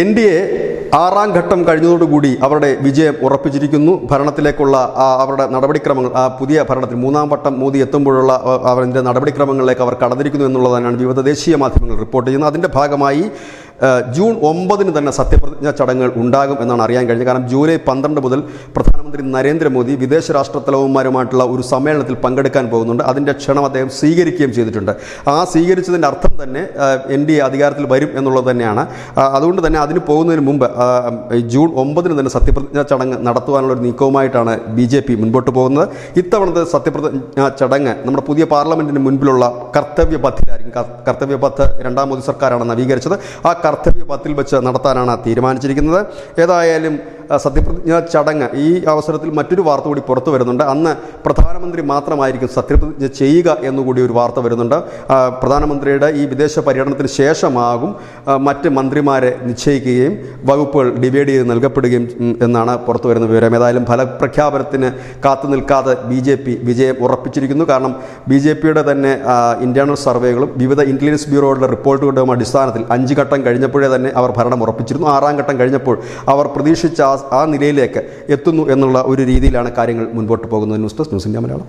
NDA ആറാം ഘട്ടം കഴിഞ്ഞതോടുകൂടി അവരുടെ വിജയം ഉറപ്പിച്ചിരിക്കുന്നു. ഭരണത്തിലേക്കുള്ള അവരുടെ നടപടിക്രമങ്ങൾ, പുതിയ ഭരണത്തിൽ മൂന്നാം വട്ടം മോദി എത്തുമ്പോഴുള്ള അവരുടെ നടപടിക്രമങ്ങളിലേക്ക് അവർ കടന്നിരിക്കുന്നു എന്നുള്ളതാണ് വിവിധ ദേശീയ മാധ്യമങ്ങൾ റിപ്പോർട്ട് ചെയ്യുന്നത്. അതിൻ്റെ ഭാഗമായി ജൂൺ 9 തന്നെ സത്യപ്രതിജ്ഞാ ചടങ്ങുകൾ ഉണ്ടാകും എന്നാണ് അറിയാൻ കഴിഞ്ഞത്. കാരണം ജൂലൈ 12 മുതൽ പ്രധാനമന്ത്രി നരേന്ദ്രമോദി വിദേശ രാഷ്ട്രത്തലവന്മാരുമായിട്ടുള്ള ഒരു സമ്മേളനത്തിൽ പങ്കെടുക്കാൻ പോകുന്നുണ്ട്. അതിൻ്റെ ക്ഷണം അദ്ദേഹം സ്വീകരിക്കുകയും ചെയ്തിട്ടുണ്ട്. ആ സ്വീകരിച്ചതിൻ്റെ അർത്ഥം തന്നെ NDA അധികാരത്തിൽ വരും എന്നുള്ളത് തന്നെയാണ്. അതുകൊണ്ട് തന്നെ അതിന് പോകുന്നതിന് മുമ്പ് ജൂൺ 9 തന്നെ സത്യപ്രതിജ്ഞാ ചടങ്ങ് നടത്തുവാനുള്ള ഒരു നീക്കവുമായിട്ടാണ് BJP മുൻപോട്ട് പോകുന്നത്. ഇത്തവണത്തെ സത്യപ്രതിജ്ഞാ ചടങ്ങ് നമ്മുടെ പുതിയ പാർലമെൻറ്റിന് മുൻപിലുള്ള കർത്തവ്യ പഥിലായിരിക്കും. കർത്തവ്യ പഥ് രണ്ടാം മോദി സർക്കാരാണ് നവീകരിച്ചത്. ആ കർത്തവ്യ പഥിൽ വെച്ച് നടത്താനാണ് തീരുമാനിച്ചിരിക്കുന്നത്. ഏതായാലും സത്യപ്രതിജ്ഞാ ചടങ്ങ് ഈ അവസരത്തിൽ മറ്റൊരു വാർത്ത കൂടി പുറത്തു വരുന്നുണ്ട്. അന്ന് പ്രധാനമന്ത്രി മാത്രമായിരിക്കും സത്യപ്രതിജ്ഞ ചെയ്യുക എന്നുകൂടി ഒരു വാർത്ത വരുന്നുണ്ട്. പ്രധാനമന്ത്രിയുടെ ഈ വിദേശ പര്യടനത്തിന് ശേഷമാകും മറ്റ് മന്ത്രിമാരെ നിശ്ചയിക്കുകയും വകുപ്പുകൾ ഡിവൈഡ് ചെയ്ത് നൽകപ്പെടുകയും എന്നാണ് പുറത്തു വരുന്ന വിവരം. ഏതായാലും ഫലപ്രഖ്യാപനത്തിന് കാത്തു നിൽക്കാതെ BJP വിജയം ഉറപ്പിച്ചിരിക്കുന്നു. കാരണം BJPയുടെ തന്നെ ഇന്റേണൽ സർവേകളും വിവിധ ഇന്റലിജൻസ് ബ്യൂറോയുടെ റിപ്പോർട്ടുകളുടെ അടിസ്ഥാനത്തിൽ 5 ഘട്ടം കഴിഞ്ഞപ്പോഴേ തന്നെ അവർ ഭരണം ഉറപ്പിച്ചിരുന്നു. 6ാം ഘട്ടം കഴിഞ്ഞപ്പോൾ അവർ പ്രതീക്ഷിച്ച ആ നിലയിലേക്ക് എത്തുന്നു എന്നുള്ള ഒരു രീതിയിലാണ് കാര്യങ്ങൾ മുൻപോട്ട് പോകുന്നത്. News desk news India Malayalam.